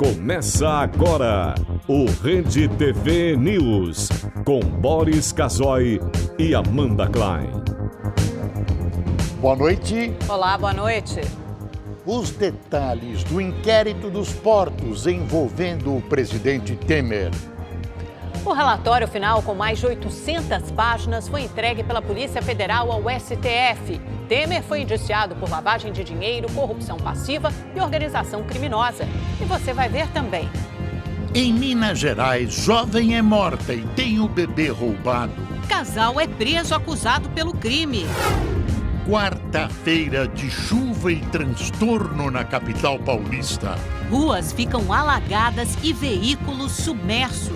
Começa agora o Rede TV News, com Boris Casoy e Amanda Klein. Boa noite. Olá, boa noite. Os detalhes do inquérito dos portos envolvendo o presidente Temer. O relatório final, com mais de 800 páginas, foi entregue pela Polícia Federal ao STF. Temer foi indiciado por lavagem de dinheiro, corrupção passiva e organização criminosa. E você vai ver também. Em Minas Gerais, jovem é morta e tem o bebê roubado. Casal é preso acusado pelo crime. Quarta-feira de chuva e transtorno na capital paulista. Ruas ficam alagadas e veículos submersos.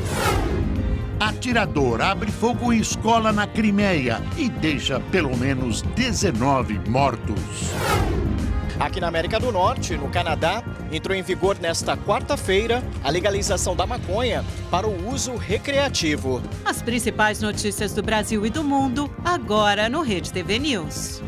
Atirador abre fogo em escola na Crimeia e deixa pelo menos 19 mortos. Aqui na América do Norte, no Canadá, entrou em vigor nesta quarta-feira a legalização da maconha para o uso recreativo. As principais notícias do Brasil e do mundo, agora no Rede TV News.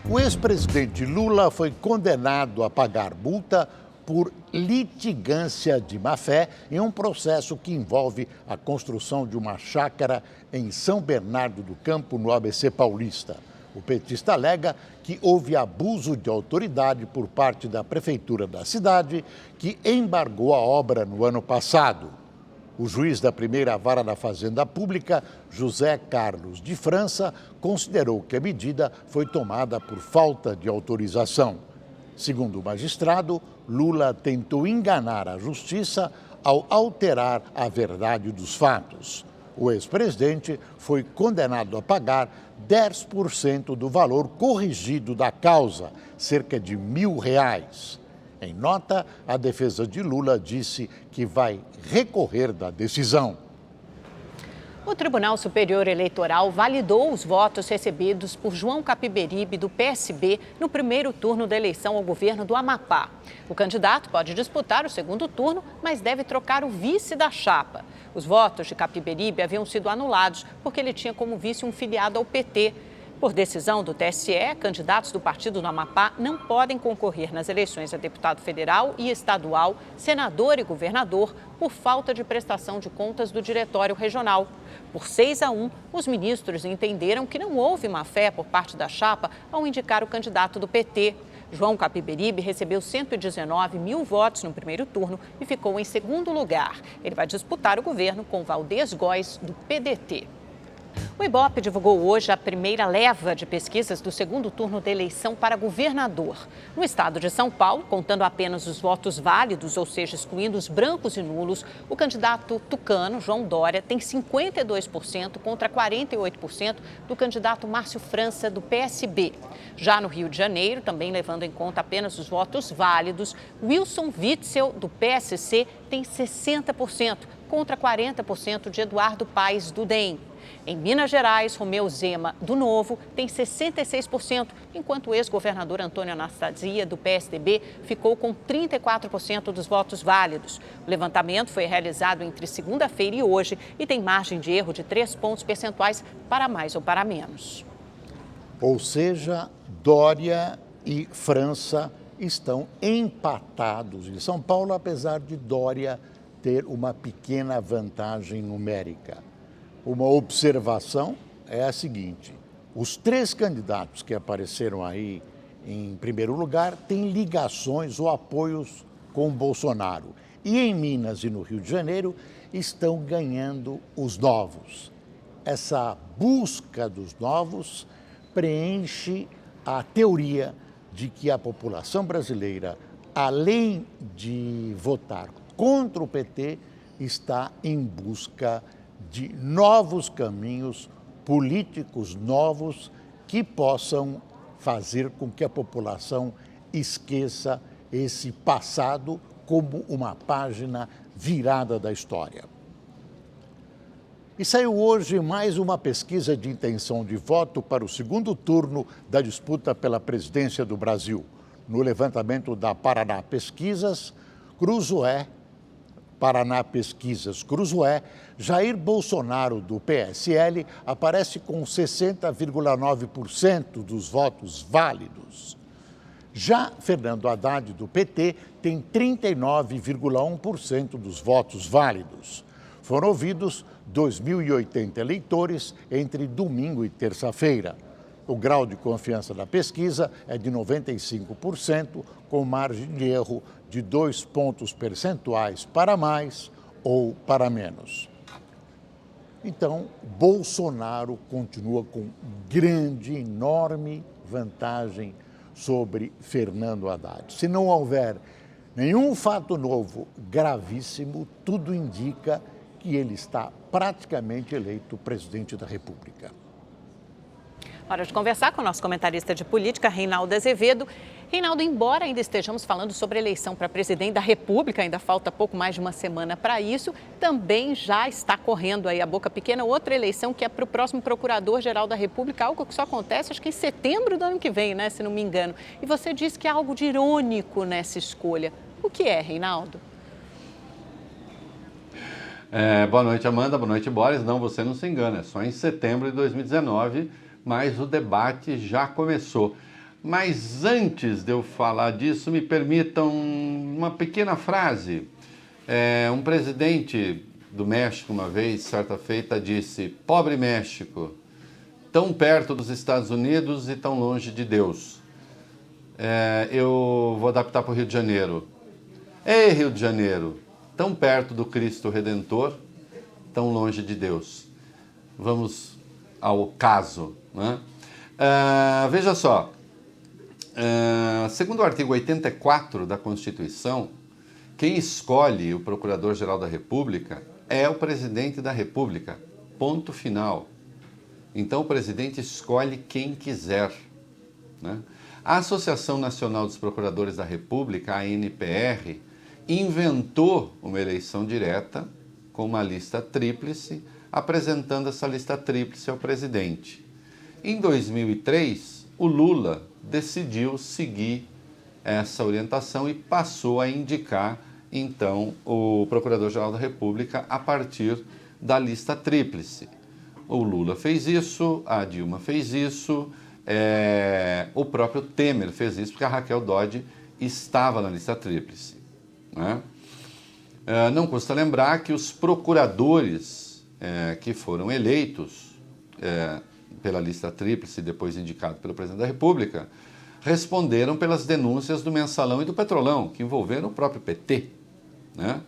O ex-presidente Lula foi condenado a pagar multa por litigância de má-fé em um processo que envolve a construção de uma chácara em São Bernardo do Campo, no ABC Paulista. O petista alega que houve abuso de autoridade por parte da prefeitura da cidade, que embargou a obra no ano passado. O juiz da primeira vara da Fazenda Pública, José Carlos de França, considerou que a medida foi tomada por falta de autorização. Segundo o magistrado, Lula tentou enganar a justiça ao alterar a verdade dos fatos. O ex-presidente foi condenado a pagar 10% do valor corrigido da causa, cerca de R$1.000. Em nota, a defesa de Lula disse que vai recorrer da decisão. O Tribunal Superior Eleitoral validou os votos recebidos por João Capiberibe, do PSB, no primeiro turno da eleição ao governo do Amapá. O candidato pode disputar o segundo turno, mas deve trocar o vice da chapa. Os votos de Capiberibe haviam sido anulados porque ele tinha como vice um filiado ao PT. Por decisão do TSE, candidatos do partido no Amapá não podem concorrer nas eleições a deputado federal e estadual, senador e governador, por falta de prestação de contas do diretório regional. Por 6-1, os ministros entenderam que não houve má-fé por parte da chapa ao indicar o candidato do PT. João Capiberibe recebeu 119 mil votos no primeiro turno e ficou em segundo lugar. Ele vai disputar o governo com Valdez Góes, do PDT. O Ibope divulgou hoje a primeira leva de pesquisas do segundo turno da eleição para governador. No estado de São Paulo, contando apenas os votos válidos, ou seja, excluindo os brancos e nulos, o candidato tucano, João Dória, tem 52% contra 48% do candidato Márcio França, do PSB. Já no Rio de Janeiro, também levando em conta apenas os votos válidos, Wilson Witzel, do PSC, tem 60% contra 40% de Eduardo Paes, do DEM. Em Minas Gerais, Romeu Zema, do Novo, tem 66%, enquanto o ex-governador Antônio Anastasia, do PSDB, ficou com 34% dos votos válidos. O levantamento foi realizado entre segunda-feira e hoje e tem margem de erro de 3 pontos percentuais para mais ou para menos. Ou seja, Dória e França estão empatados em São Paulo, apesar de Dória ter uma pequena vantagem numérica. Uma observação é a seguinte: os 3 candidatos que apareceram aí em primeiro lugar têm ligações ou apoios com Bolsonaro. E em Minas e no Rio de Janeiro estão ganhando os novos. Essa busca dos novos preenche a teoria de que a população brasileira, além de votar contra o PT, está em busca de novos caminhos políticos novos que possam fazer com que a população esqueça esse passado como uma página virada da história. E saiu hoje mais uma pesquisa de intenção de voto para o segundo turno da disputa pela presidência do Brasil. No levantamento da Paraná Pesquisas, Cruzoé Paraná Pesquisas Cruzoé, Jair Bolsonaro, do PSL, aparece com 60,9% dos votos válidos. Já Fernando Haddad, do PT, tem 39,1% dos votos válidos. Foram ouvidos 2.080 eleitores entre domingo e terça-feira. O grau de confiança da pesquisa é de 95%, com margem de erro de 2 pontos percentuais para mais ou para menos. Então, Bolsonaro continua com grande, enorme vantagem sobre Fernando Haddad. Se não houver nenhum fato novo gravíssimo, tudo indica que ele está praticamente eleito presidente da República. Hora de conversar com o nosso comentarista de política, Reinaldo Azevedo. Reinaldo, embora ainda estejamos falando sobre a eleição para presidente da República, ainda falta pouco mais de uma semana para isso, também já está correndo aí a boca pequena outra eleição que é para o próximo Procurador-Geral da República, algo que só acontece acho que em setembro do ano que vem, né, se não me engano. E você disse que há algo de irônico nessa escolha. O que é, Reinaldo? Boa noite, Amanda. Boa noite, Boris. Não, você não se engana, é só em setembro de 2019, mas o debate já começou. Mas antes de eu falar disso, me permitam uma pequena frase. Um presidente do México, uma vez, certa feita, disse: "Pobre México, tão perto dos Estados Unidos e tão longe de Deus." Eu vou adaptar para o Rio de Janeiro. Ei, Rio de Janeiro, tão perto do Cristo Redentor, tão longe de Deus. Vamos ao caso, né? Veja só, segundo o artigo 84 da Constituição, quem escolhe o Procurador-Geral da República é o Presidente da República, ponto final. Então o Presidente escolhe quem quiser, né? A Associação Nacional dos Procuradores da República, a ANPR, inventou uma eleição direta com uma lista tríplice, apresentando essa lista tríplice ao presidente. Em 2003, o Lula decidiu seguir essa orientação e passou a indicar, então, o Procurador-Geral da República a partir da lista tríplice. O Lula fez isso, a Dilma fez isso, o próprio Temer fez isso, porque a Raquel Dodge estava na lista tríplice, né? Não custa lembrar que os procuradores que foram eleitos pela lista tríplice, depois indicado pelo presidente da República, responderam pelas denúncias do Mensalão e do Petrolão, que envolveram o próprio PT, né?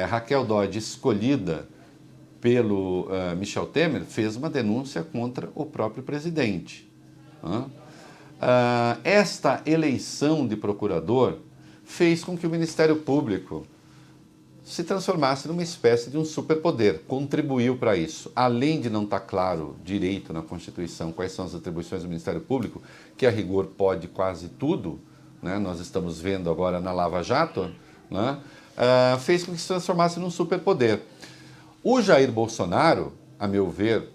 Raquel Dodge, escolhida pelo Michel Temer, fez uma denúncia contra o próprio presidente, né? Esta eleição de procurador fez com que o Ministério Público se transformasse numa espécie de um superpoder, contribuiu para isso. Além de não estar claro direito na Constituição quais são as atribuições do Ministério Público, que a rigor pode quase tudo, né? Nós estamos vendo agora na Lava Jato, né? Fez com que se transformasse num superpoder. O Jair Bolsonaro, a meu ver,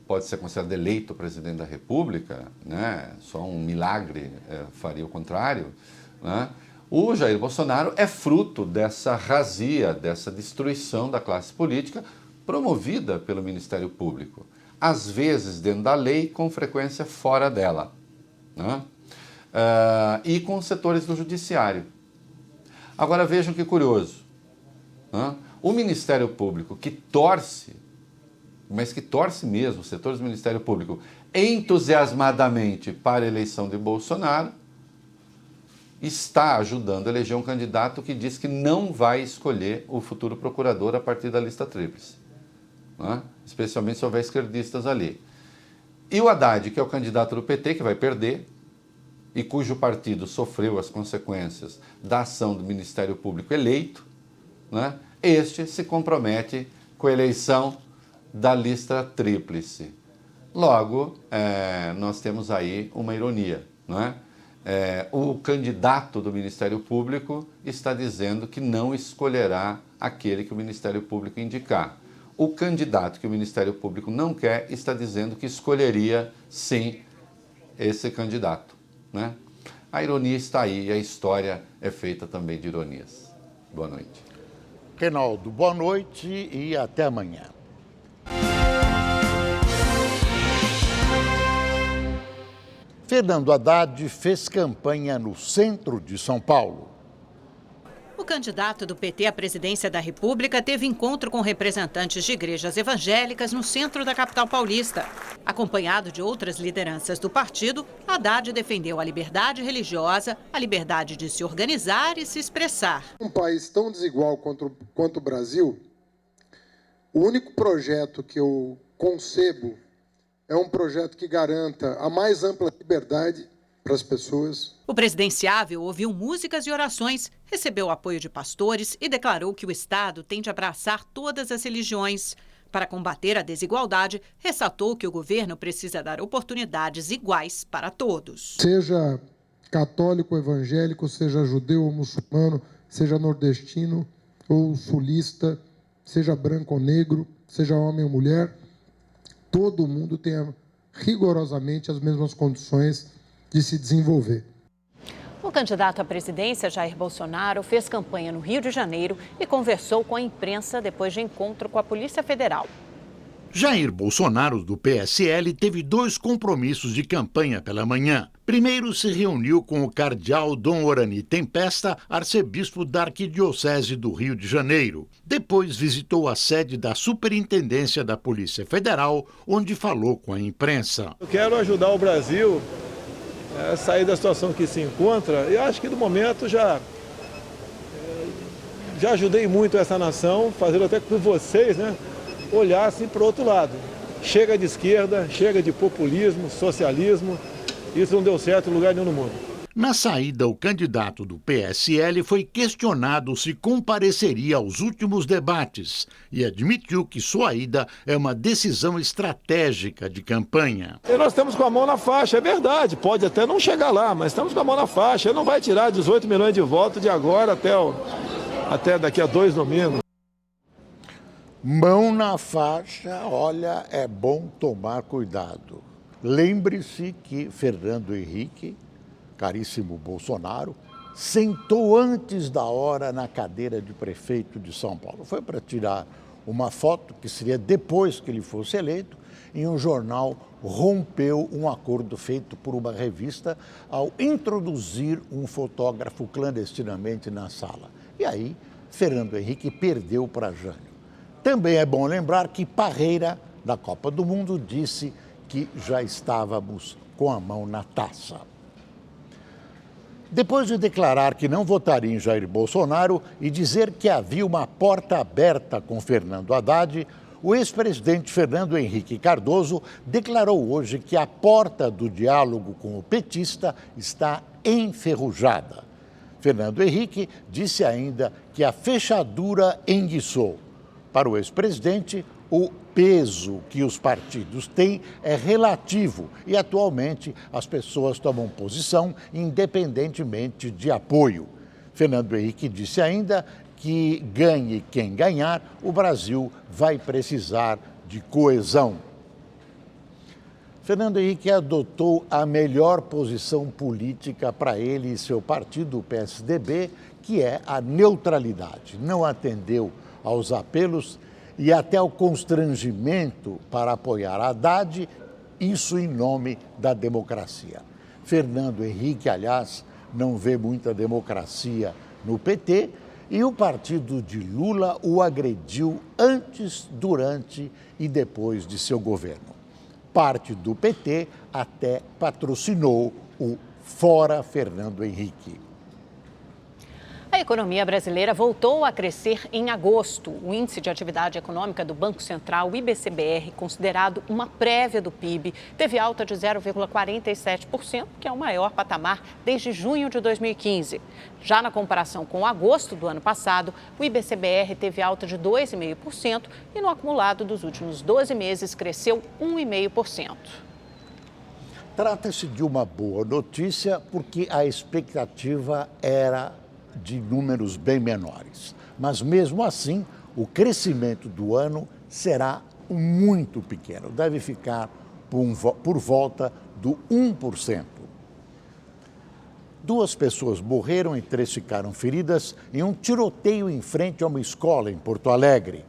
pode ser considerado eleito presidente da República, né? Só um milagre faria o contrário, né? O Jair Bolsonaro é fruto dessa razia, dessa destruição da classe política promovida pelo Ministério Público. Às vezes dentro da lei, com frequência fora dela, né? E com setores do Judiciário. Agora vejam que curioso, né? O Ministério Público que torce, mas que torce mesmo, os setores do Ministério Público, entusiasmadamente para a eleição de Bolsonaro, está ajudando a eleger um candidato que diz que não vai escolher o futuro procurador a partir da lista tríplice, né? Especialmente se houver esquerdistas ali. E o Haddad, que é o candidato do PT, que vai perder, e cujo partido sofreu as consequências da ação do Ministério Público eleito, né? Este se compromete com a eleição da lista tríplice. Logo, nós temos aí uma ironia, não é? O candidato do Ministério Público está dizendo que não escolherá aquele que o Ministério Público indicar. O candidato que o Ministério Público não quer está dizendo que escolheria, sim, esse candidato, né? A ironia está aí e a história é feita também de ironias. Boa noite. Reinaldo, boa noite e até amanhã. Fernando Haddad fez campanha no centro de São Paulo. O candidato do PT à presidência da República teve encontro com representantes de igrejas evangélicas no centro da capital paulista. Acompanhado de outras lideranças do partido, Haddad defendeu a liberdade religiosa, a liberdade de se organizar e se expressar. Um país tão desigual quanto o Brasil, o único projeto que eu concebo é um projeto que garanta a mais ampla liberdade para as pessoas. O presidenciável ouviu músicas e orações, recebeu apoio de pastores e declarou que o Estado tem de abraçar todas as religiões. Para combater a desigualdade, ressaltou que o governo precisa dar oportunidades iguais para todos. Seja católico ou evangélico, seja judeu ou muçulmano, seja nordestino ou sulista, seja branco ou negro, seja homem ou mulher, todo mundo tem rigorosamente as mesmas condições de se desenvolver. O candidato à presidência, Jair Bolsonaro, fez campanha no Rio de Janeiro e conversou com a imprensa depois de encontro com a Polícia Federal. Jair Bolsonaro, do PSL, teve 2 compromissos de campanha pela manhã. Primeiro, se reuniu com o cardeal Dom Orani Tempesta, arcebispo da Arquidiocese do Rio de Janeiro. Depois, visitou a sede da Superintendência da Polícia Federal, onde falou com a imprensa. Eu quero ajudar o Brasil a sair da situação que se encontra. Eu acho que, no momento, já ajudei muito essa nação, fazendo até com que vocês, olhassem para o outro lado. Chega de esquerda, chega de populismo, socialismo. Isso não deu certo em lugar nenhum no mundo. Na saída, o candidato do PSL foi questionado se compareceria aos últimos debates e admitiu que sua ida é uma decisão estratégica de campanha. E nós estamos com a mão na faixa, é verdade, pode até não chegar lá, mas estamos com a mão na faixa. Ele não vai tirar 18 milhões de votos de agora até daqui a 2 domingos. Mão na faixa, olha, é bom tomar cuidado. Lembre-se que Fernando Henrique, caríssimo Bolsonaro, sentou antes da hora na cadeira de prefeito de São Paulo. Foi para tirar uma foto, que seria depois que ele fosse eleito, e um jornal rompeu um acordo feito por uma revista ao introduzir um fotógrafo clandestinamente na sala. E aí, Fernando Henrique perdeu para Jânio. Também é bom lembrar que Parreira, da Copa do Mundo, disse que já estávamos com a mão na taça. Depois de declarar que não votaria em Jair Bolsonaro e dizer que havia uma porta aberta com Fernando Haddad, o ex-presidente Fernando Henrique Cardoso declarou hoje que a porta do diálogo com o petista está enferrujada. Fernando Henrique disse ainda que a fechadura enguiçou. Para o ex-presidente, o peso que os partidos têm é relativo e, atualmente, as pessoas tomam posição independentemente de apoio. Fernando Henrique disse ainda que, ganhe quem ganhar, o Brasil vai precisar de coesão. Fernando Henrique adotou a melhor posição política para ele e seu partido, o PSDB, que é a neutralidade. Não atendeu aos apelos e até ao constrangimento para apoiar Haddad, isso em nome da democracia. Fernando Henrique, aliás, não vê muita democracia no PT e o partido de Lula o agrediu antes, durante e depois de seu governo. Parte do PT até patrocinou o Fora Fernando Henrique. A economia brasileira voltou a crescer em agosto. O Índice de Atividade Econômica do Banco Central, o IBCBR, considerado uma prévia do PIB, teve alta de 0,47%, que é o maior patamar desde junho de 2015. Já na comparação com agosto do ano passado, o IBCBR teve alta de 2,5% e no acumulado dos últimos 12 meses cresceu 1,5%. Trata-se de uma boa notícia porque a expectativa era de números bem menores. Mas, mesmo assim, o crescimento do ano será muito pequeno. Deve ficar por volta do 1%. 2 pessoas morreram e 3 ficaram feridas em um tiroteio em frente a uma escola em Porto Alegre.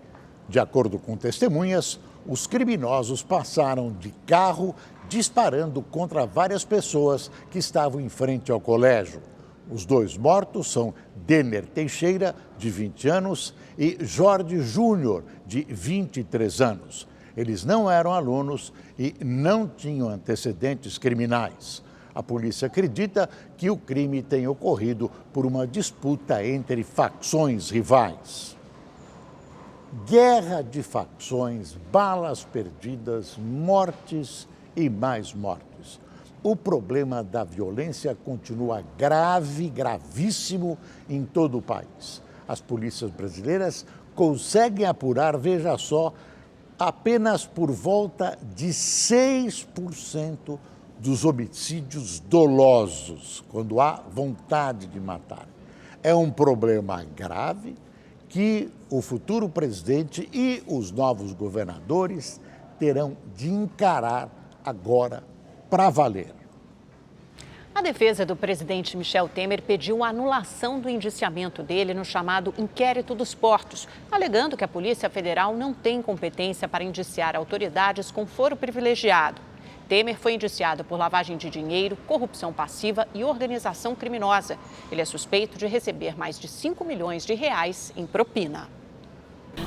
De acordo com testemunhas, os criminosos passaram de carro disparando contra várias pessoas que estavam em frente ao colégio. Os 2 mortos são Denner Teixeira, de 20 anos, e Jorge Júnior, de 23 anos. Eles não eram alunos e não tinham antecedentes criminais. A polícia acredita que o crime tenha ocorrido por uma disputa entre facções rivais. Guerra de facções, balas perdidas, mortes e mais mortes. O problema da violência continua gravíssimo em todo o país. As polícias brasileiras conseguem apurar, veja só, apenas por volta de 6% dos homicídios dolosos, quando há vontade de matar. É um problema grave que o futuro presidente e os novos governadores terão de encarar agora para valer. A defesa do presidente Michel Temer pediu a anulação do indiciamento dele no chamado Inquérito dos Portos, alegando que a Polícia Federal não tem competência para indiciar autoridades com foro privilegiado. Temer foi indiciado por lavagem de dinheiro, corrupção passiva e organização criminosa. Ele é suspeito de receber mais de 5 milhões de reais em propina.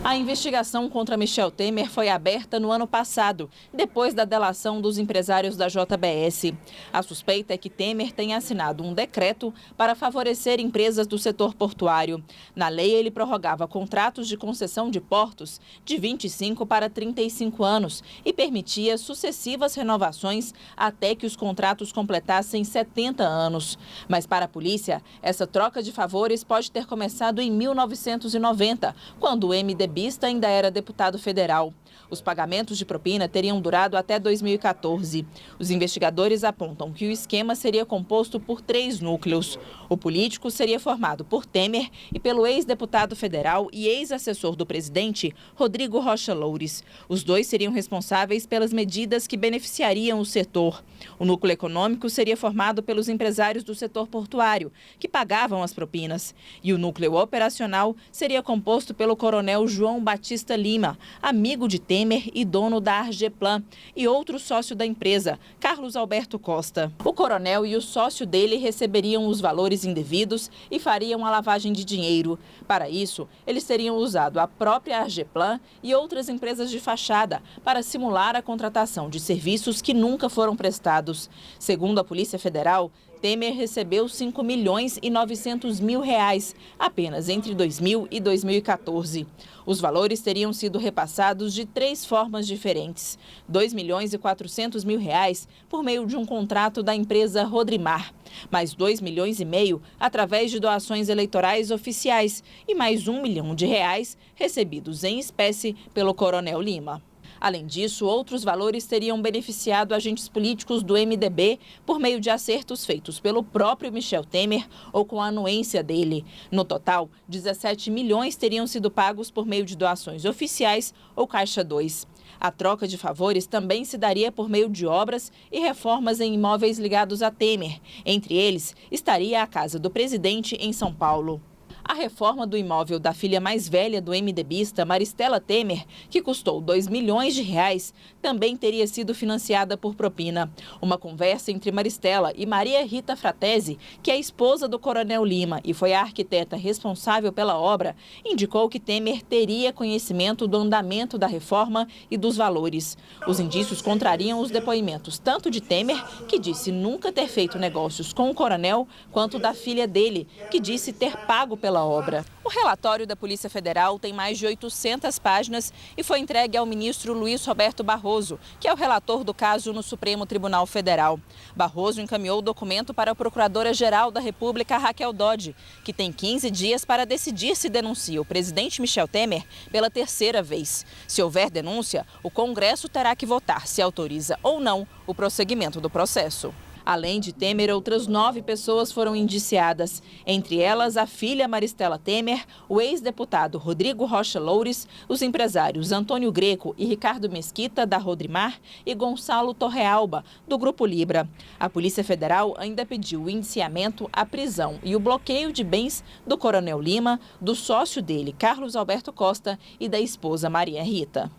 A investigação contra Michel Temer foi aberta no ano passado, depois da delação dos empresários da JBS. A suspeita é que Temer tenha assinado um decreto para favorecer empresas do setor portuário. Na lei, ele prorrogava contratos de concessão de portos de 25 para 35 anos e permitia sucessivas renovações até que os contratos completassem 70 anos. Mas para a polícia, essa troca de favores pode ter começado em 1990, quando o MDBista ainda era deputado federal. Os pagamentos de propina teriam durado até 2014. Os investigadores apontam que o esquema seria composto por 3 núcleos. O político seria formado por Temer e pelo ex-deputado federal e ex-assessor do presidente, Rodrigo Rocha Loures. Os 2 seriam responsáveis pelas medidas que beneficiariam o setor. O núcleo econômico seria formado pelos empresários do setor portuário, que pagavam as propinas. E o núcleo operacional seria composto pelo coronel João Batista Lima, amigo de Temer e dono da Argeplan, e outro sócio da empresa, Carlos Alberto Costa. O coronel e o sócio dele receberiam os valores indevidos e fariam a lavagem de dinheiro. Para isso, eles teriam usado a própria Argeplan e outras empresas de fachada para simular a contratação de serviços que nunca foram prestados. Segundo a Polícia Federal, Temer recebeu 5 milhões e 900 mil reais apenas entre 2000 e 2014. Os valores teriam sido repassados de 3 formas diferentes. 2 milhões e 400 mil reais por meio de um contrato da empresa Rodrimar, mais 2 milhões e meio através de doações eleitorais oficiais e mais 1 milhão de reais recebidos em espécie pelo coronel Lima. Além disso, outros valores teriam beneficiado agentes políticos do MDB por meio de acertos feitos pelo próprio Michel Temer ou com a anuência dele. No total, 17 milhões teriam sido pagos por meio de doações oficiais ou Caixa 2. A troca de favores também se daria por meio de obras e reformas em imóveis ligados a Temer. Entre eles, estaria a casa do presidente em São Paulo. A reforma do imóvel da filha mais velha do MDBista, Maristela Temer, que custou 2 milhões de reais, também teria sido financiada por propina. Uma conversa entre Maristela e Maria Rita Fratesi, que é esposa do coronel Lima e foi a arquiteta responsável pela obra, indicou que Temer teria conhecimento do andamento da reforma e dos valores. Os indícios contrariam os depoimentos tanto de Temer, que disse nunca ter feito negócios com o coronel, quanto da filha dele, que disse ter pago pela obra. O relatório da Polícia Federal tem mais de 800 páginas e foi entregue ao ministro Luiz Roberto Barroso, que é o relator do caso no Supremo Tribunal Federal. Barroso encaminhou o documento para a Procuradora-Geral da República, Raquel Dodge, que tem 15 dias para decidir se denuncia o presidente Michel Temer pela 3ª vez. Se houver denúncia, o Congresso terá que votar se autoriza ou não o prosseguimento do processo. Além de Temer, outras 9 pessoas foram indiciadas. Entre elas, a filha Maristela Temer, o ex-deputado Rodrigo Rocha Loures, os empresários Antônio Greco e Ricardo Mesquita, da Rodrimar, e Gonçalo Torrealba, do Grupo Libra. A Polícia Federal ainda pediu o indiciamento, a prisão e o bloqueio de bens do Coronel Lima, do sócio dele, Carlos Alberto Costa, e da esposa Maria Rita.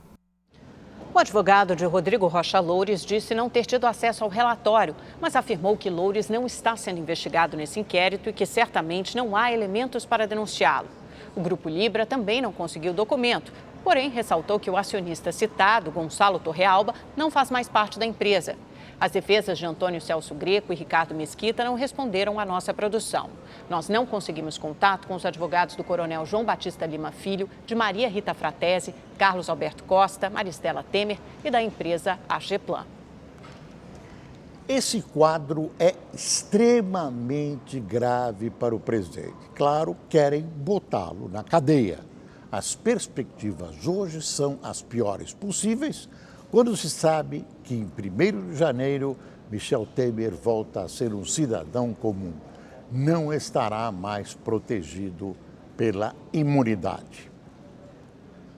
O advogado de Rodrigo Rocha Loures disse não ter tido acesso ao relatório, mas afirmou que Loures não está sendo investigado nesse inquérito e que certamente não há elementos para denunciá-lo. O Grupo Libra também não conseguiu o documento, porém ressaltou que o acionista citado, Gonçalo Torrealba, não faz mais parte da empresa. As defesas de Antônio Celso Greco e Ricardo Mesquita não responderam à nossa produção. Nós não conseguimos contato com os advogados do Coronel João Batista Lima Filho, de Maria Rita Fratesi, Carlos Alberto Costa, Maristela Temer e da empresa AGEPLAN. Esse quadro é extremamente grave para o presidente. Claro, querem botá-lo na cadeia. As perspectivas hoje são as piores possíveis, quando se sabe que em 1º de janeiro, Michel Temer volta a ser um cidadão comum. Não estará mais protegido pela imunidade.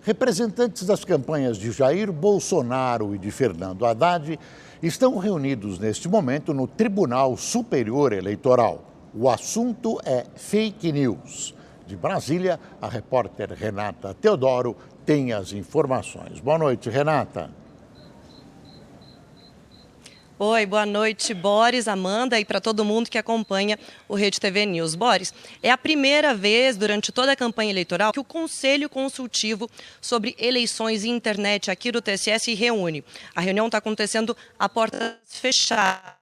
Representantes das campanhas de Jair Bolsonaro e de Fernando Haddad estão reunidos neste momento no Tribunal Superior Eleitoral. O assunto é fake news. De Brasília, a repórter Renata Teodoro tem as informações. Boa noite, Renata. Oi, boa noite, Boris, Amanda e para todo mundo que acompanha o Rede TV News. Boris, é a primeira vez durante toda a campanha eleitoral que o Conselho Consultivo sobre Eleições e Internet aqui do TSE se reúne. A reunião está acontecendo a portas fechadas.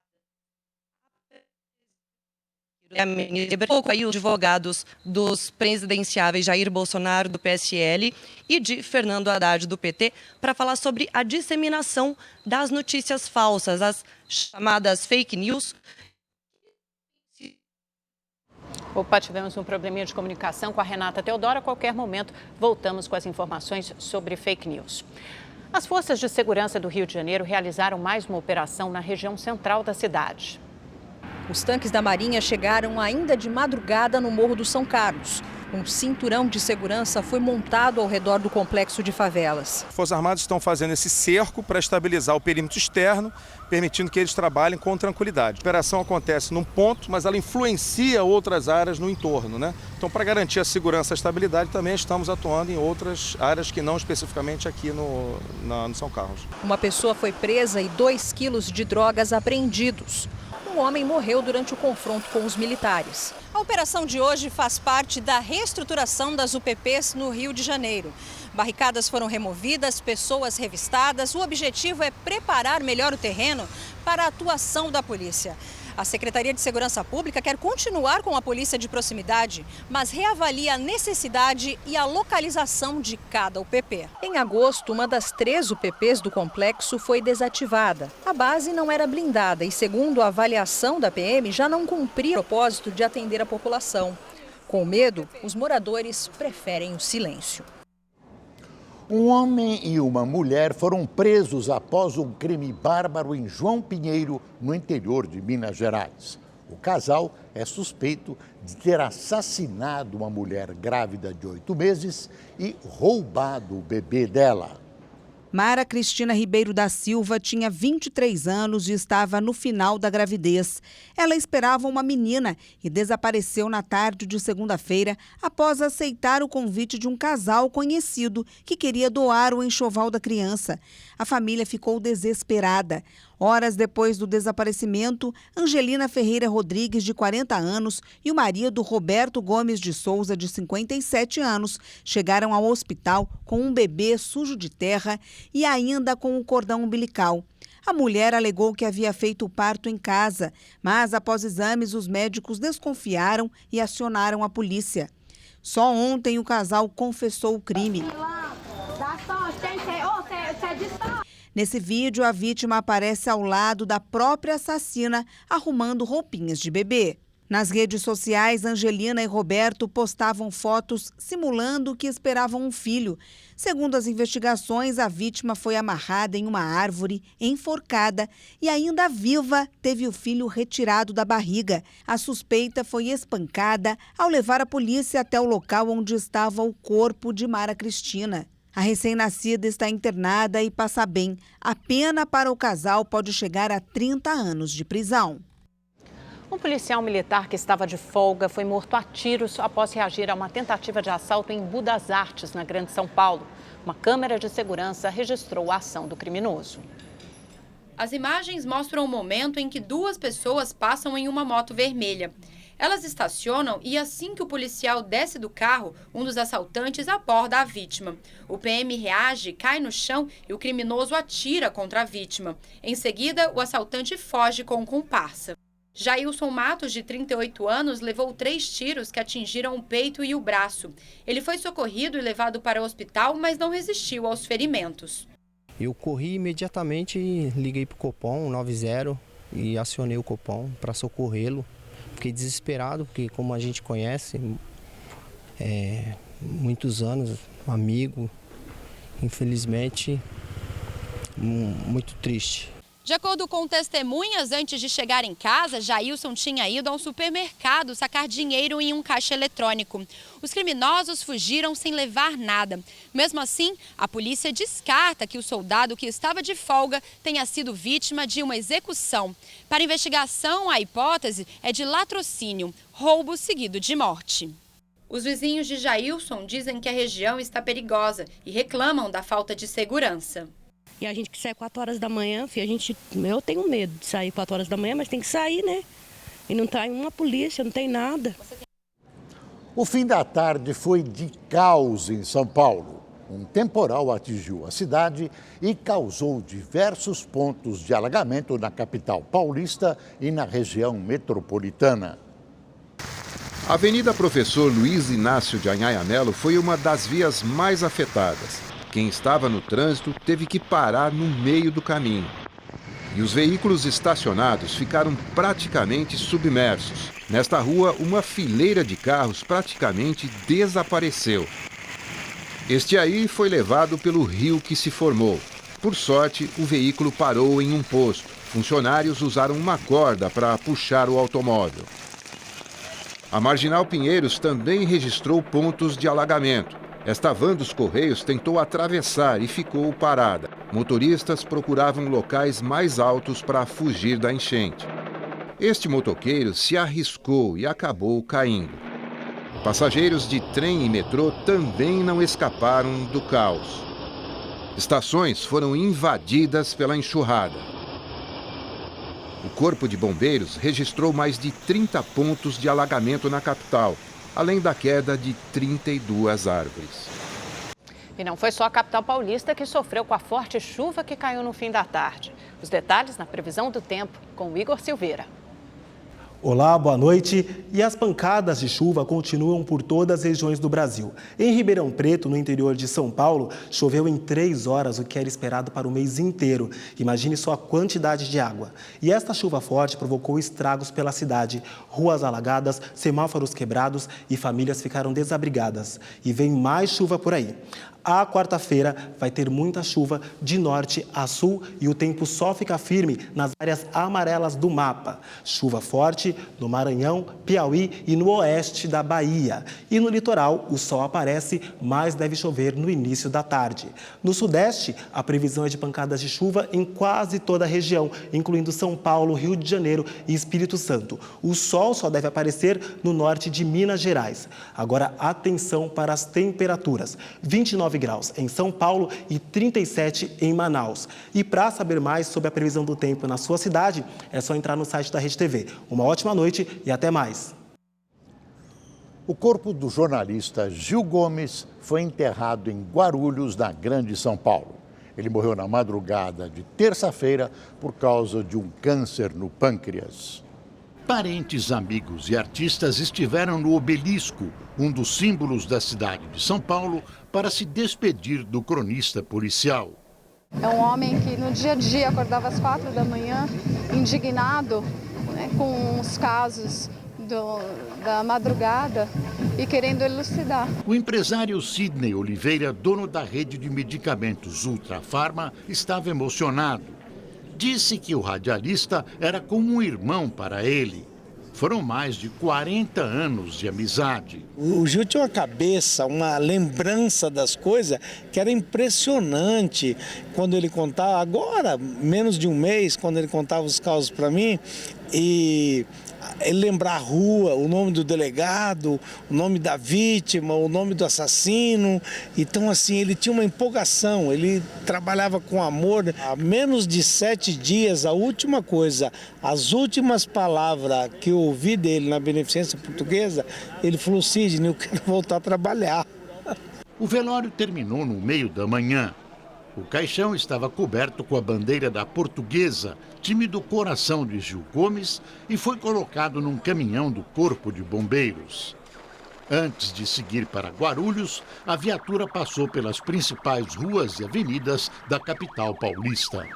Pouco aí os advogados dos presidenciáveis Jair Bolsonaro, do PSL, e de Fernando Haddad, do PT, para falar sobre a disseminação das notícias falsas, as chamadas fake news. Opa, tivemos um probleminha de comunicação com a Renata Teodoro. A qualquer momento, voltamos com as informações sobre fake news. As forças de segurança do Rio de Janeiro realizaram mais uma operação na região central da cidade. Os tanques da Marinha chegaram ainda de madrugada no Morro do São Carlos. Um cinturão de segurança foi montado ao redor do complexo de favelas. As Forças Armadas estão fazendo esse cerco para estabilizar o perímetro externo, permitindo que eles trabalhem com tranquilidade. A operação acontece num ponto, mas ela influencia outras áreas no entorno, né? Então, para garantir a segurança e a estabilidade, também estamos atuando em outras áreas que não especificamente aqui no São Carlos. Uma pessoa foi presa e 2 quilos de drogas apreendidos. Um homem morreu durante o confronto com os militares. A operação de hoje faz parte da reestruturação das UPPs no Rio de Janeiro. Barricadas foram removidas, pessoas revistadas. O objetivo é preparar melhor o terreno para a atuação da polícia. A Secretaria de Segurança Pública quer continuar com a polícia de proximidade, mas reavalia a necessidade e a localização de cada UPP. Em agosto, uma das 3 UPPs do complexo foi desativada. A base não era blindada e, segundo a avaliação da PM, já não cumpria o propósito de atender a população. Com medo, os moradores preferem o silêncio. Um homem e uma mulher foram presos após um crime bárbaro em João Pinheiro, no interior de Minas Gerais. O casal é suspeito de ter assassinado uma mulher grávida de 8 meses e roubado o bebê dela. Mara Cristina Ribeiro da Silva tinha 23 anos e estava no final da gravidez. Ela esperava uma menina e desapareceu na tarde de segunda-feira após aceitar o convite de um casal conhecido que queria doar o enxoval da criança. A família ficou desesperada. Horas depois do desaparecimento, Angelina Ferreira Rodrigues, de 40 anos, e o marido Roberto Gomes de Souza, de 57 anos, chegaram ao hospital com um bebê sujo de terra e ainda com o cordão umbilical. A mulher alegou que havia feito o parto em casa, mas após exames os médicos desconfiaram e acionaram a polícia. Só ontem o casal confessou o crime. Nesse vídeo, a vítima aparece ao lado da própria assassina, arrumando roupinhas de bebê. Nas redes sociais, Angelina e Roberto postavam fotos simulando que esperavam um filho. Segundo as investigações, a vítima foi amarrada em uma árvore, enforcada e ainda viva teve o filho retirado da barriga. A suspeita foi espancada ao levar a polícia até o local onde estava o corpo de Mara Cristina. A recém-nascida está internada e passa bem. A pena para o casal pode chegar a 30 anos de prisão. Um policial militar que estava de folga foi morto a tiros após reagir a uma tentativa de assalto em Embu das Artes, na Grande São Paulo. Uma câmera de segurança registrou a ação do criminoso. As imagens mostram o momento em que duas pessoas passam em uma moto vermelha. Elas estacionam e assim que o policial desce do carro, um dos assaltantes aborda a vítima. O PM reage, cai no chão e o criminoso atira contra a vítima. Em seguida, o assaltante foge com o comparsa. Jailson Matos, de 38 anos, levou 3 tiros que atingiram o peito e o braço. Ele foi socorrido e levado para o hospital, mas não resistiu aos ferimentos. Eu corri imediatamente e liguei para o Copom 90 e acionei o Copom para socorrê-lo. Fiquei desesperado, porque como a gente conhece, muitos anos, amigo, infelizmente, muito triste. De acordo com testemunhas, antes de chegar em casa, Jailson tinha ido a um supermercado sacar dinheiro em um caixa eletrônico. Os criminosos fugiram sem levar nada. Mesmo assim, a polícia descarta que o soldado que estava de folga tenha sido vítima de uma execução. Para a investigação, a hipótese é de latrocínio, roubo seguido de morte. Os vizinhos de Jailson dizem que a região está perigosa e reclamam da falta de segurança. E a gente que sai 4 horas da manhã, eu tenho medo de sair 4 horas da manhã, mas tem que sair, né? E não tem uma polícia, não tem nada. O fim da tarde foi de caos em São Paulo. Um temporal atingiu a cidade e causou diversos pontos de alagamento na capital paulista e na região metropolitana. A Avenida Professor Luiz Inácio de Anhaya Mello foi uma das vias mais afetadas. Quem estava no trânsito teve que parar no meio do caminho. E os veículos estacionados ficaram praticamente submersos. Nesta rua, uma fileira de carros praticamente desapareceu. Este aí foi levado pelo rio que se formou. Por sorte, o veículo parou em um posto. Funcionários usaram uma corda para puxar o automóvel. A Marginal Pinheiros também registrou pontos de alagamento. Esta van dos Correios tentou atravessar e ficou parada. Motoristas procuravam locais mais altos para fugir da enchente. Este motoqueiro se arriscou e acabou caindo. Passageiros de trem e metrô também não escaparam do caos. Estações foram invadidas pela enxurrada. O Corpo de Bombeiros registrou mais de 30 pontos de alagamento na capital, além da queda de 32 árvores. E não foi só a capital paulista que sofreu com a forte chuva que caiu no fim da tarde. Os detalhes na previsão do tempo com o Igor Silveira. Olá, boa noite. E as pancadas de chuva continuam por todas as regiões do Brasil. Em Ribeirão Preto, no interior de São Paulo, choveu em 3 horas, o que era esperado para o mês inteiro. Imagine só a quantidade de água. E esta chuva forte provocou estragos pela cidade. Ruas alagadas, semáforos quebrados e famílias ficaram desabrigadas. E vem mais chuva por aí. A quarta-feira vai ter muita chuva de norte a sul e o tempo só fica firme nas áreas amarelas do mapa. Chuva forte no Maranhão, Piauí e no oeste da Bahia. E no litoral, o sol aparece, mas deve chover no início da tarde. No sudeste, a previsão é de pancadas de chuva em quase toda a região, incluindo São Paulo, Rio de Janeiro e Espírito Santo. O sol só deve aparecer no norte de Minas Gerais. Agora, atenção para as temperaturas. 29 graus em São Paulo e 37 em Manaus. E para saber mais sobre a previsão do tempo na sua cidade, é só entrar no site da Rede TV. Uma ótima noite e até mais. O corpo do jornalista Gil Gomes foi enterrado em Guarulhos, na Grande São Paulo. Ele morreu na madrugada de terça-feira por causa de um câncer no pâncreas. Parentes, amigos e artistas estiveram no Obelisco, um dos símbolos da cidade de São Paulo, para se despedir do cronista policial. É um homem que no dia a dia acordava às 4 da manhã, indignado, com os casos da madrugada e querendo elucidar. O empresário Sidney Oliveira, dono da rede de medicamentos Ultra Farma, estava emocionado. Disse que o radialista era como um irmão para ele. Foram mais de 40 anos de amizade. O Gil tinha uma cabeça, uma lembrança das coisas que era impressionante. Quando ele contava, agora, menos de um mês, quando ele contava os casos para mim, e ele lembrar a rua, o nome do delegado, o nome da vítima, o nome do assassino. Então, assim, ele tinha uma empolgação, ele trabalhava com amor. Há menos de 7 dias, a última coisa, as últimas palavras que eu ouvi dele na Beneficência Portuguesa, ele falou: Sidney, eu quero voltar a trabalhar. O velório terminou no meio da manhã. O caixão estava coberto com a bandeira da Portuguesa, time do coração de Gil Gomes, e foi colocado num caminhão do Corpo de Bombeiros. Antes de seguir para Guarulhos, a viatura passou pelas principais ruas e avenidas da capital paulista.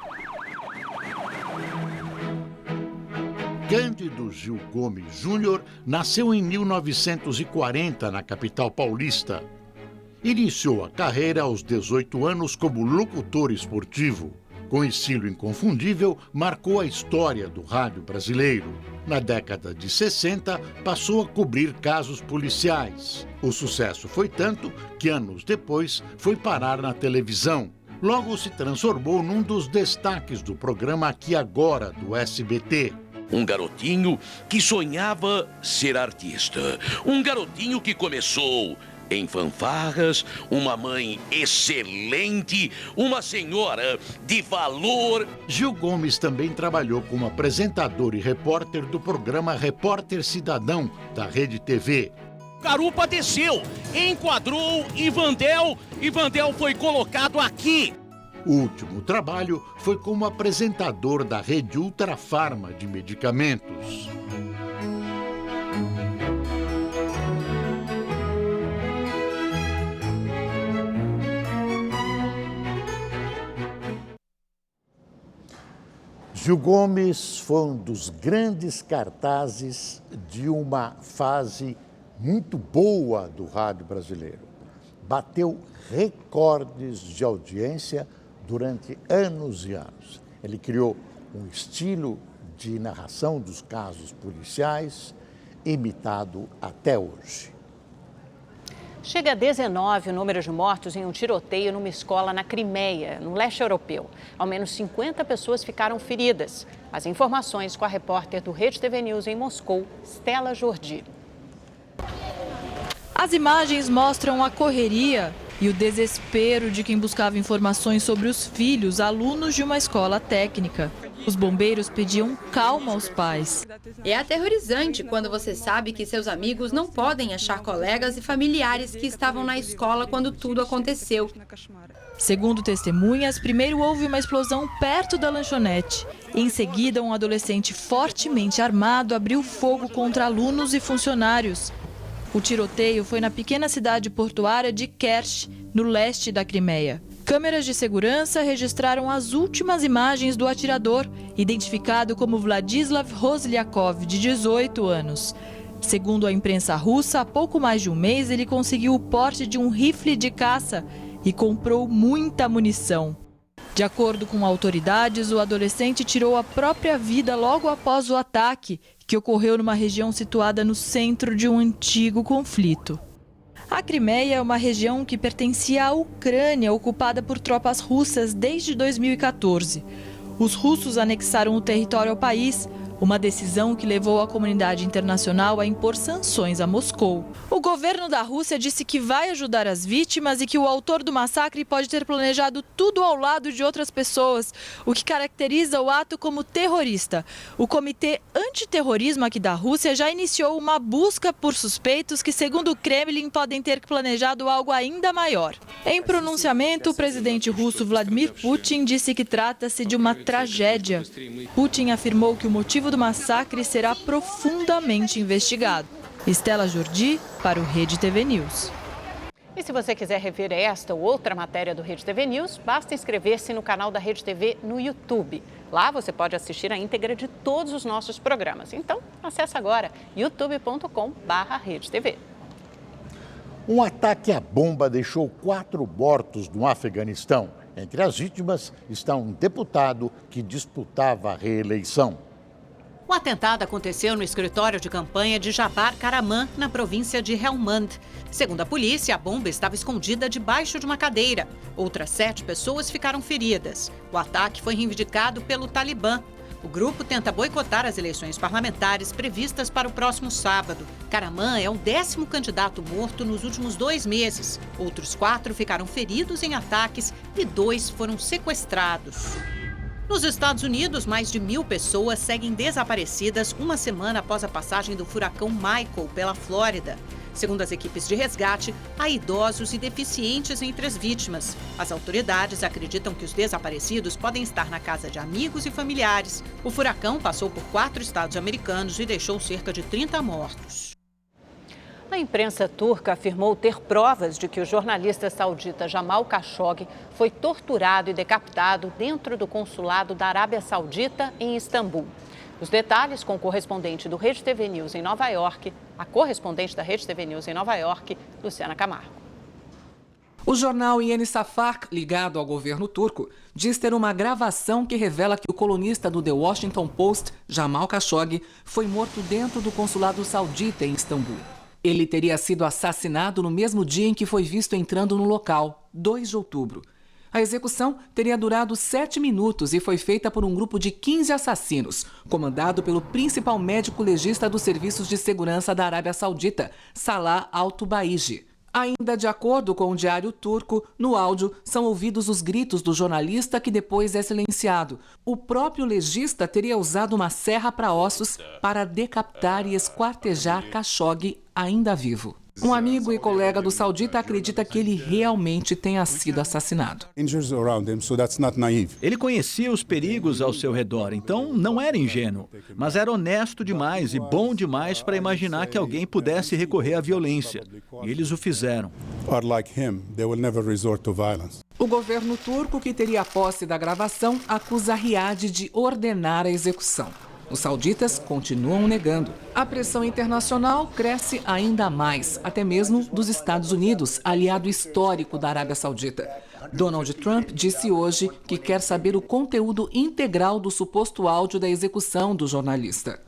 Cândido Gil Gomes Júnior nasceu em 1940 na capital paulista. Iniciou a carreira aos 18 anos como locutor esportivo. Com estilo inconfundível, marcou a história do rádio brasileiro. Na década de 60, passou a cobrir casos policiais. O sucesso foi tanto que, anos depois, foi parar na televisão. Logo se transformou num dos destaques do programa Aqui Agora, do SBT. Um garotinho que sonhava ser artista. Um garotinho que começou em fanfarras, uma mãe excelente, uma senhora de valor. Gil Gomes também trabalhou como apresentador e repórter do programa Repórter Cidadão, da Rede TV. Garupa desceu, enquadrou Ivandel foi colocado aqui. O último trabalho foi como apresentador da rede Ultra Farma de medicamentos. Gil Gomes foi um dos grandes cartazes de uma fase muito boa do rádio brasileiro. Bateu recordes de audiência durante anos e anos. Ele criou um estilo de narração dos casos policiais imitado até hoje. Chega a 19 o número de mortos em um tiroteio numa escola na Crimeia, no leste europeu. Ao menos 50 pessoas ficaram feridas. As informações com a repórter do Rede TV News em Moscou, Stella Jordi. As imagens mostram a correria e o desespero de quem buscava informações sobre os filhos, alunos de uma escola técnica. Os bombeiros pediam calma aos pais. É aterrorizante quando você sabe que seus amigos não podem achar colegas e familiares que estavam na escola quando tudo aconteceu. Segundo testemunhas, primeiro houve uma explosão perto da lanchonete. Em seguida, um adolescente fortemente armado abriu fogo contra alunos e funcionários. O tiroteio foi na pequena cidade portuária de Kerch, no leste da Crimeia. Câmeras de segurança registraram as últimas imagens do atirador, identificado como Vladislav Rozlyakov, de 18 anos. Segundo a imprensa russa, há pouco mais de um mês ele conseguiu o porte de um rifle de caça e comprou muita munição. De acordo com autoridades, o adolescente tirou a própria vida logo após o ataque, que ocorreu numa região situada no centro de um antigo conflito. A Crimeia é uma região que pertencia à Ucrânia, ocupada por tropas russas desde 2014. Os russos anexaram o território ao país, uma decisão que levou a comunidade internacional a impor sanções a Moscou. O governo da Rússia disse que vai ajudar as vítimas e que o autor do massacre pode ter planejado tudo ao lado de outras pessoas, o que caracteriza o ato como terrorista. O Comitê Antiterrorismo aqui da Rússia já iniciou uma busca por suspeitos que, segundo o Kremlin, podem ter planejado algo ainda maior. Em pronunciamento, o presidente russo Vladimir Putin disse que trata-se de uma tragédia. Putin afirmou que o motivo do massacre será profundamente investigado. Stella Jordi, para o Rede TV News. E se você quiser rever esta ou outra matéria do Rede TV News, basta inscrever-se no canal da Rede TV no YouTube. Lá você pode assistir a íntegra de todos os nossos programas. Então, acesse agora youtube.com/redetv. Um ataque à bomba deixou 4 mortos no Afeganistão. Entre as vítimas está um deputado que disputava a reeleição. O atentado aconteceu no escritório de campanha de Jabbar Karaman, na província de Helmand. Segundo a polícia, a bomba estava escondida debaixo de uma cadeira. Outras 7 pessoas ficaram feridas. O ataque foi reivindicado pelo Talibã. O grupo tenta boicotar as eleições parlamentares previstas para o próximo sábado. Karaman é o 10º candidato morto nos últimos 2 meses. Outros 4 ficaram feridos em ataques e 2 foram sequestrados. Nos Estados Unidos, mais de 1.000 pessoas seguem desaparecidas uma semana após a passagem do furacão Michael pela Flórida. Segundo as equipes de resgate, há idosos e deficientes entre as vítimas. As autoridades acreditam que os desaparecidos podem estar na casa de amigos e familiares. O furacão passou por 4 estados americanos e deixou cerca de 30 mortos. A imprensa turca afirmou ter provas de que o jornalista saudita Jamal Khashoggi foi torturado e decapitado dentro do consulado da Arábia Saudita em Istambul. Os detalhes com o correspondente do Rede TV News em Nova York, a correspondente da Rede TV News em Nova York, Luciana Camargo. O jornal Yeni Safak, ligado ao governo turco, diz ter uma gravação que revela que o colunista do The Washington Post, Jamal Khashoggi, foi morto dentro do consulado saudita em Istambul. Ele teria sido assassinado no mesmo dia em que foi visto entrando no local, 2 de outubro. A execução teria durado 7 minutos e foi feita por um grupo de 15 assassinos, comandado pelo principal médico legista dos serviços de segurança da Arábia Saudita, Salah Al-Tubaiji. Ainda de acordo com o diário turco, no áudio são ouvidos os gritos do jornalista que depois é silenciado. O próprio legista teria usado uma serra para ossos para decapitar e esquartejar Khashoggi ainda vivo. Um amigo e colega do saudita acredita que ele realmente tenha sido assassinado. Ele conhecia os perigos ao seu redor, então não era ingênuo, mas era honesto demais e bom demais para imaginar que alguém pudesse recorrer à violência. E eles o fizeram. O governo turco, que teria posse da gravação, acusa Riad de ordenar a execução. Os sauditas continuam negando. A pressão internacional cresce ainda mais, até mesmo dos Estados Unidos, aliado histórico da Arábia Saudita. Donald Trump disse hoje que quer saber o conteúdo integral do suposto áudio da execução do jornalista.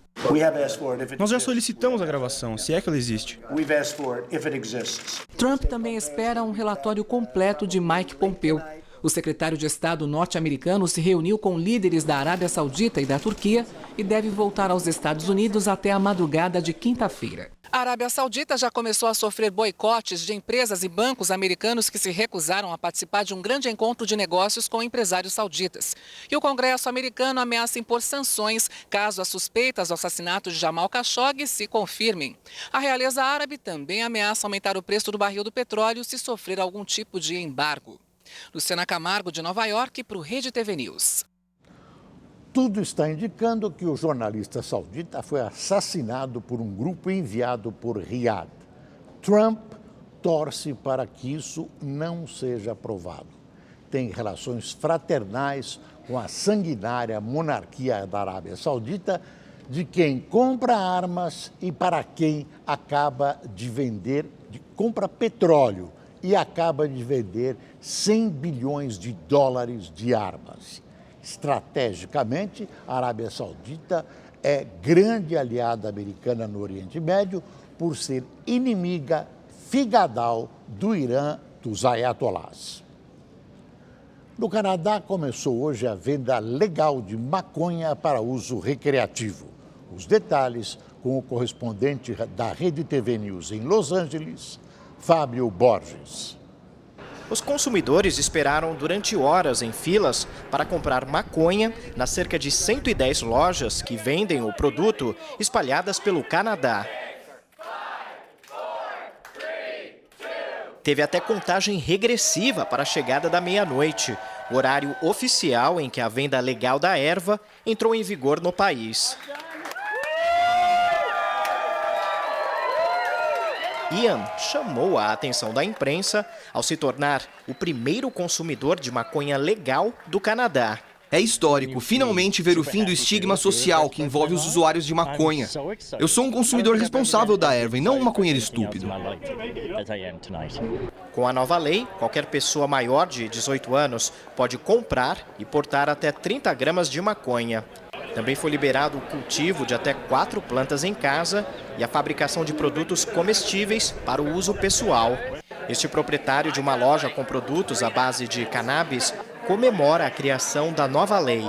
Nós já solicitamos a gravação, se é que ela existe. Trump também espera um relatório completo de Mike Pompeo. O secretário de Estado norte-americano se reuniu com líderes da Arábia Saudita e da Turquia e deve voltar aos Estados Unidos até a madrugada de quinta-feira. A Arábia Saudita já começou a sofrer boicotes de empresas e bancos americanos que se recusaram a participar de um grande encontro de negócios com empresários sauditas. E o Congresso americano ameaça impor sanções caso as suspeitas do assassinato de Jamal Khashoggi se confirmem. A realeza árabe também ameaça aumentar o preço do barril do petróleo se sofrer algum tipo de embargo. Luciana Camargo, de Nova York, para o Rede TV News. Tudo está indicando que o jornalista saudita foi assassinado por um grupo enviado por Riad. Trump torce para que isso não seja provado. Tem relações fraternais com a sanguinária monarquia da Arábia Saudita, de quem compra armas e para quem acaba de vender, compra petróleo e acaba de vender 100 bilhões de dólares de armas. Estrategicamente, a Arábia Saudita é grande aliada americana no Oriente Médio por ser inimiga figadal do Irã, dos ayatolás. No Canadá, começou hoje a venda legal de maconha para uso recreativo. Os detalhes com o correspondente da Rede TV News em Los Angeles, Fábio Borges. Os consumidores esperaram durante horas em filas para comprar maconha nas cerca de 110 lojas que vendem o produto espalhadas pelo Canadá. Teve até contagem regressiva para a chegada da meia-noite, o horário oficial em que a venda legal da erva entrou em vigor no país. Ian chamou a atenção da imprensa ao se tornar o primeiro consumidor de maconha legal do Canadá. É histórico finalmente ver o fim do estigma social que envolve os usuários de maconha. Eu sou um consumidor responsável da erva e não um maconheiro estúpido. Com a nova lei, qualquer pessoa maior de 18 anos pode comprar e portar até 30 gramas de maconha. Também foi liberado o cultivo de até 4 plantas em casa e a fabricação de produtos comestíveis para o uso pessoal. Este proprietário de uma loja com produtos à base de cannabis comemora a criação da nova lei.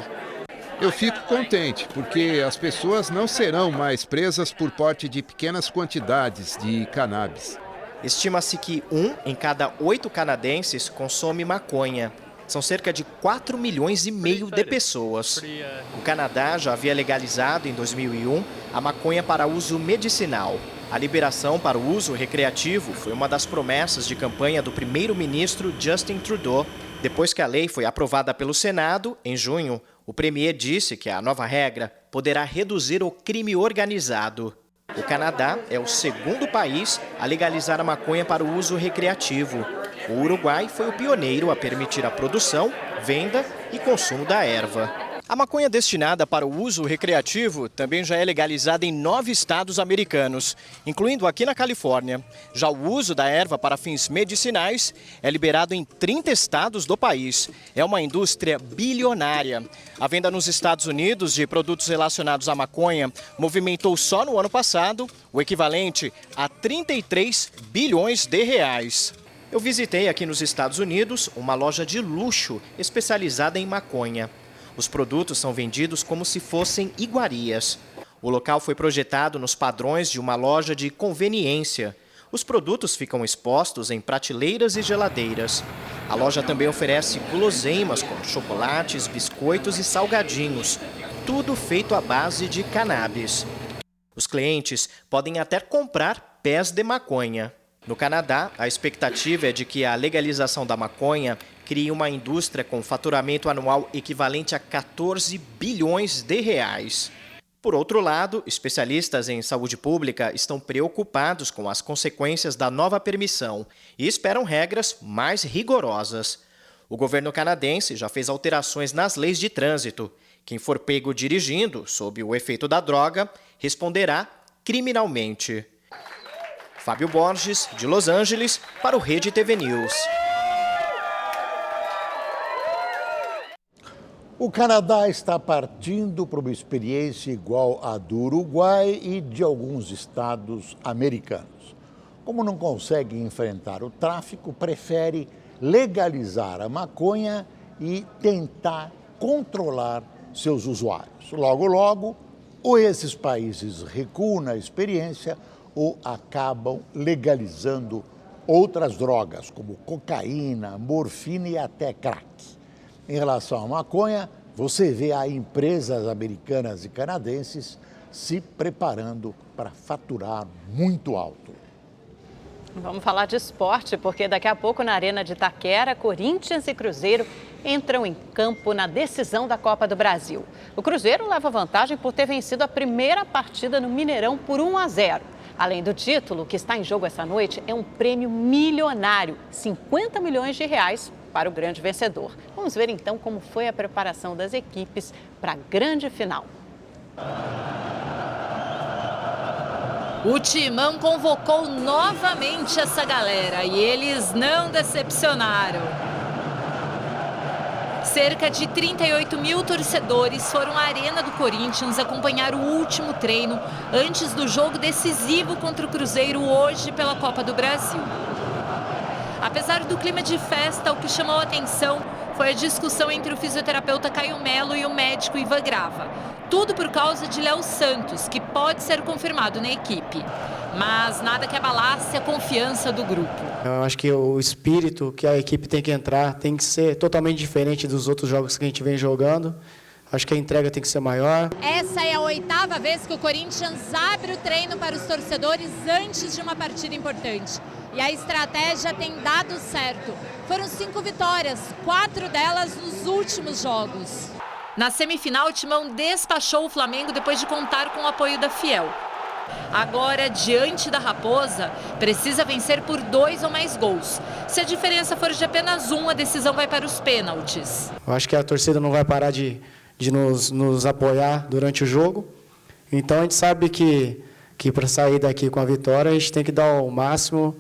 Eu fico contente, porque as pessoas não serão mais presas por porte de pequenas quantidades de cannabis. Estima-se que 1 em cada 8 canadenses consome maconha. São cerca de 4,5 milhões de pessoas. O Canadá já havia legalizado em 2001 a maconha para uso medicinal. A liberação para o uso recreativo foi uma das promessas de campanha do primeiro-ministro Justin Trudeau. Depois que a lei foi aprovada pelo Senado, em junho, o premier disse que a nova regra poderá reduzir o crime organizado. O Canadá é o segundo país a legalizar a maconha para o uso recreativo. O Uruguai foi o pioneiro a permitir a produção, venda e consumo da erva. A maconha destinada para o uso recreativo também já é legalizada em 9 estados americanos, incluindo aqui na Califórnia. Já o uso da erva para fins medicinais é liberado em 30 estados do país. É uma indústria bilionária. A venda nos Estados Unidos de produtos relacionados à maconha movimentou só no ano passado o equivalente a 33 bilhões de reais. Eu visitei aqui nos Estados Unidos uma loja de luxo especializada em maconha. Os produtos são vendidos como se fossem iguarias. O local foi projetado nos padrões de uma loja de conveniência. Os produtos ficam expostos em prateleiras e geladeiras. A loja também oferece guloseimas como chocolates, biscoitos e salgadinhos, tudo feito à base de cannabis. Os clientes podem até comprar pés de maconha. No Canadá, a expectativa é de que a legalização da maconha crie uma indústria com faturamento anual equivalente a 14 bilhões de reais. Por outro lado, especialistas em saúde pública estão preocupados com as consequências da nova permissão e esperam regras mais rigorosas. O governo canadense já fez alterações nas leis de trânsito. Quem for pego dirigindo sob o efeito da droga responderá criminalmente. Fábio Borges, de Los Angeles, para o Rede TV News. O Canadá está partindo para uma experiência igual à do Uruguai e de alguns estados americanos. Como não consegue enfrentar o tráfico, prefere legalizar a maconha e tentar controlar seus usuários. Logo, logo, ou esses países recuam na experiência ou acabam legalizando outras drogas, como cocaína, morfina e até crack. Em relação à maconha, você vê as empresas americanas e canadenses se preparando para faturar muito alto. Vamos falar de esporte, porque daqui a pouco na Arena de Itaquera, Corinthians e Cruzeiro entram em campo na decisão da Copa do Brasil. O Cruzeiro leva vantagem por ter vencido a primeira partida no Mineirão por 1-0. Além do título, o que está em jogo essa noite é um prêmio milionário, 50 milhões de reais para o grande vencedor. Vamos ver então como foi a preparação das equipes para a grande final. O Timão convocou novamente essa galera e eles não decepcionaram. Cerca de 38 mil torcedores foram à Arena do Corinthians acompanhar o último treino antes do jogo decisivo contra o Cruzeiro hoje pela Copa do Brasil. Apesar do clima de festa, o que chamou a atenção foi a discussão entre o fisioterapeuta Caio Melo e o médico Ivan Grava. Tudo por causa de Léo Santos, que pode ser confirmado na equipe. Mas nada que abalasse a confiança do grupo. Eu acho que o espírito que a equipe tem que entrar tem que ser totalmente diferente dos outros jogos que a gente vem jogando. Acho que a entrega tem que ser maior. Essa é a 8ª vez que o Corinthians abre o treino para os torcedores antes de uma partida importante. E a estratégia tem dado certo. Foram 5 vitórias, 4 delas nos últimos jogos. Na semifinal, o Timão despachou o Flamengo depois de contar com o apoio da Fiel. Agora, diante da Raposa, precisa vencer por 2 ou mais gols. Se a diferença for de apenas 1, a decisão vai para os pênaltis. Eu acho que a torcida não vai parar de nos apoiar durante o jogo. Então a gente sabe que para sair daqui com a vitória, a gente tem que dar o máximo.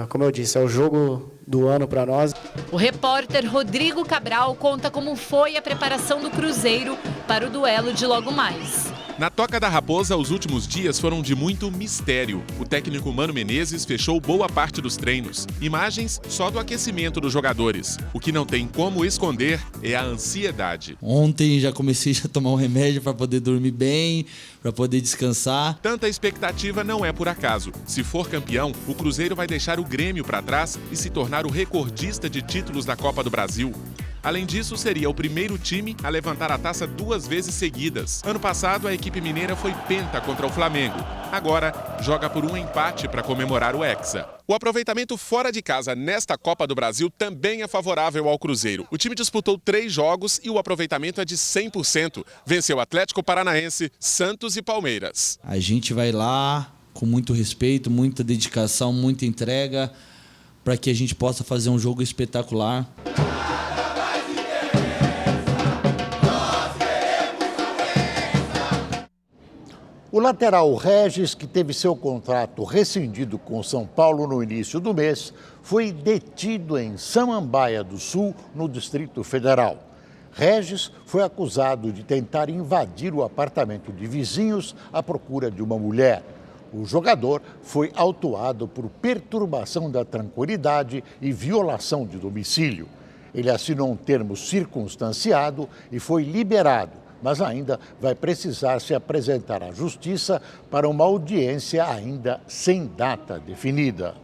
Como eu disse, é o jogo do ano para nós. O repórter Rodrigo Cabral conta como foi a preparação do Cruzeiro para o duelo de logo mais. Na Toca da Raposa, os últimos dias foram de muito mistério. O técnico Mano Menezes fechou boa parte dos treinos. Imagens só do aquecimento dos jogadores. O que não tem como esconder é a ansiedade. Ontem já comecei a tomar um remédio para poder dormir bem, para poder descansar. Tanta expectativa não é por acaso. Se for campeão, o Cruzeiro vai deixar o Grêmio para trás e se tornar o recordista de títulos da Copa do Brasil. Além disso, seria o primeiro time a levantar a taça 2 vezes seguidas. Ano passado, a equipe mineira foi penta contra o Flamengo. Agora, joga por um empate para comemorar o Hexa. O aproveitamento fora de casa nesta Copa do Brasil também é favorável ao Cruzeiro. O time disputou 3 jogos e o aproveitamento é de 100%. Venceu Atlético Paranaense, Santos e Palmeiras. A gente vai lá com muito respeito, muita dedicação, muita entrega, para que a gente possa fazer um jogo espetacular. O lateral Regis, que teve seu contrato rescindido com São Paulo no início do mês, foi detido em Samambaia do Sul, no Distrito Federal. Regis foi acusado de tentar invadir o apartamento de vizinhos à procura de uma mulher. O jogador foi autuado por perturbação da tranquilidade e violação de domicílio. Ele assinou um termo circunstanciado e foi liberado, mas ainda vai precisar se apresentar à Justiça para uma audiência ainda sem data definida.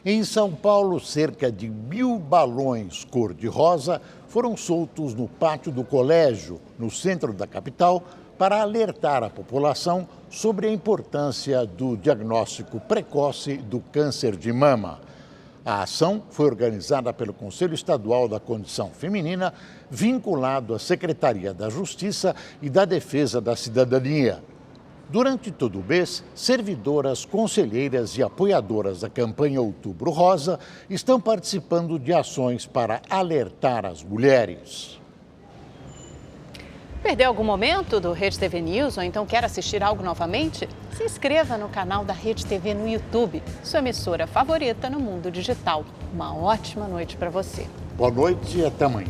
Em São Paulo, cerca de 1.000 balões cor-de-rosa foram soltos no pátio do colégio, no centro da capital, para alertar a população sobre a importância do diagnóstico precoce do câncer de mama. A ação foi organizada pelo Conselho Estadual da Condição Feminina, vinculado à Secretaria da Justiça e da Defesa da Cidadania. Durante todo o mês, servidoras, conselheiras e apoiadoras da campanha Outubro Rosa estão participando de ações para alertar as mulheres. Perdeu algum momento do Rede TV News ou então quer assistir algo novamente? Se inscreva no canal da Rede TV no YouTube, sua emissora favorita no mundo digital. Uma ótima noite para você. Boa noite e até amanhã.